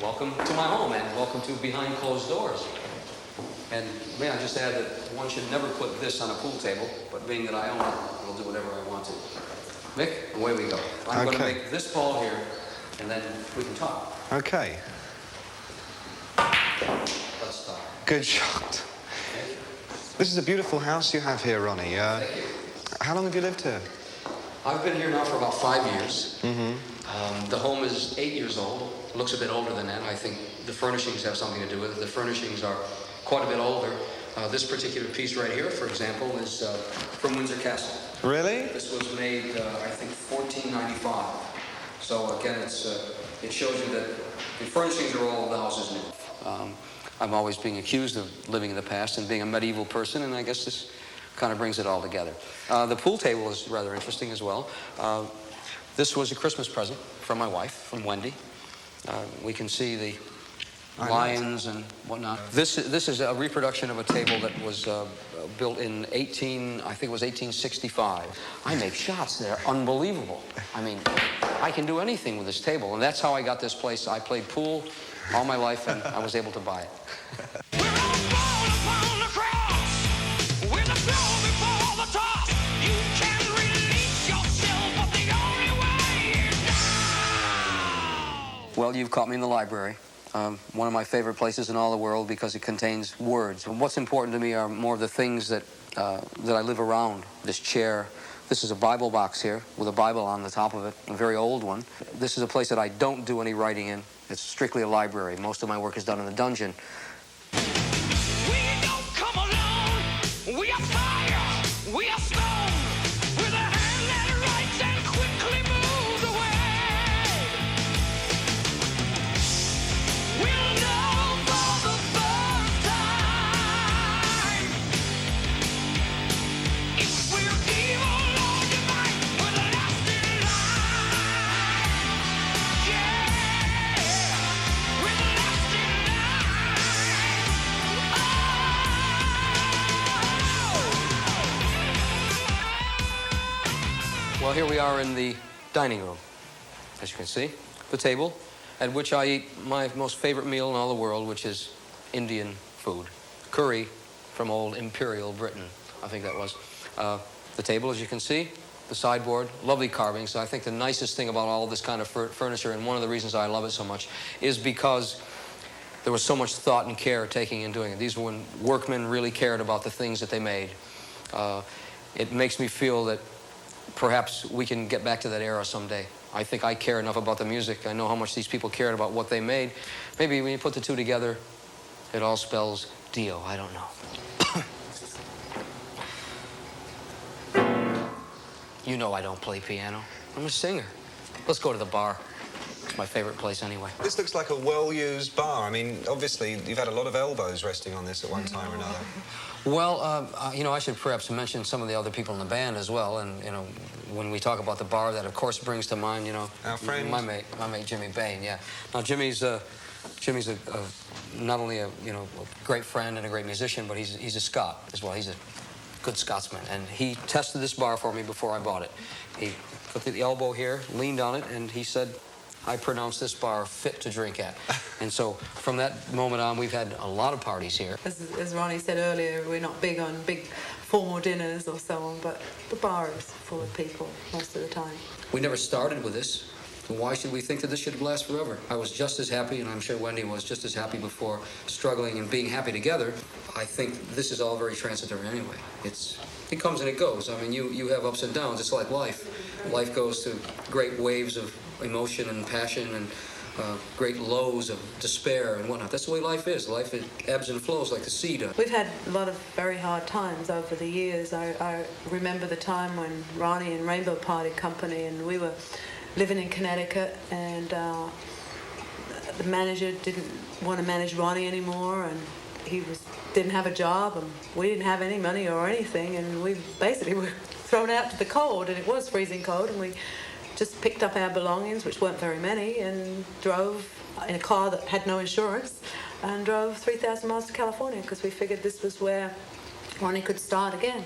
welcome to my home and welcome to Behind Closed Doors. And may I just add that one should never put this on a pool table, but being that I own it, I'll do whatever I want to. Mick, away we go. I'm going to make this ball here, and then we can talk. Okay. Let's start. Good shot. This is a beautiful house you have here, Ronnie. Thank you. How long have you lived here? I've been here now for about 5 years. The home is 8 years old. It looks a bit older than that. I think the furnishings have something to do with it. The furnishings are quite a bit older. This particular piece right here, for example, is from Windsor Castle. Really? This was made, I think, 1495. So again, it shows you that the furnishings are all the houses new. I'm always being accused of living in the past and being a medieval person, and I guess this kind of brings it all together. The pool table is rather interesting as well. This was a Christmas present from my wife, from Wendy. We can see the lions and whatnot. This is a reproduction of a table that was built in I think it was 1865. I make shots that are unbelievable. I mean, I can do anything with this table, and that's how I got this place. I played pool all my life, and I was able to buy it. We're all born upon the cross, with the blow before the toss. You can release yourself, but the only way is down. Well, you've caught me in the library. One of my favorite places in all the world because it contains words. And what's important to me are more of the things that I live around. This chair. This is a Bible box here with a Bible on the top of it, a very old one. This is a place that I don't do any writing in. It's strictly a library. Most of my work is done in the dungeon. We don't come alone. We are fire. We are stone. With a hand that writes and quickly moves away. We'll know for the first time if we're evil or divine with a lasting life. Yeah, with a lasting life. Well, here we are in the dining room. As you can see, the table at which I eat my most favorite meal in all the world, which is Indian food. Curry from old Imperial Britain, I think that was. The table, as you can see, the sideboard, lovely carvings. I think the nicest thing about all this kind of furniture, and one of the reasons I love it so much, is because there was so much thought and care taking in doing it. These were when workmen really cared about the things that they made. It makes me feel that perhaps we can get back to that era someday. I think I care enough about the music. I know how much these people cared about what they made. Maybe when you put the two together, it all spells Dio. I don't know. You know I don't play piano. I'm a singer. Let's go to the bar. It's my favorite place anyway. This looks like a well-used bar. I mean, obviously, you've had a lot of elbows resting on this at one time or another. Well, you know, I should perhaps mention some of the other people in the band as well. And, you know, when we talk about the bar, that, of course, brings to mind, you know... Our friend. My mate Jimmy Bain, yeah. Now, Jimmy's not only a, you know, a great friend and a great musician, but he's a Scot as well. He's a good Scotsman. And he tested this bar for me before I bought it. He put the elbow here, leaned on it, and he said, I pronounce this bar fit to drink at. And so from that moment on, we've had a lot of parties here. As Ronnie said earlier, we're not big on big formal dinners or so on, but the bar is full of people most of the time. We never started with this. Why should we think that this should last forever? I was just as happy, and I'm sure Wendy was just as happy before, struggling and being happy together. I think this is all very transitory anyway. It comes and it goes. I mean, you have ups and downs. It's like life. Life goes through great waves of emotion and passion and great lows of despair and whatnot. That's the way life is. Life, it ebbs and flows like the sea does. We've had a lot of very hard times over the years. I remember the time when Ronnie and Rainbow parted company, and we were living in Connecticut, and the manager didn't want to manage Ronnie anymore, and he didn't have a job, and we didn't have any money or anything, and we basically were thrown out to the cold, and it was freezing cold, and we just picked up our belongings, which weren't very many, and drove in a car that had no insurance, and drove 3,000 miles to California because we figured this was where Ronnie could start again.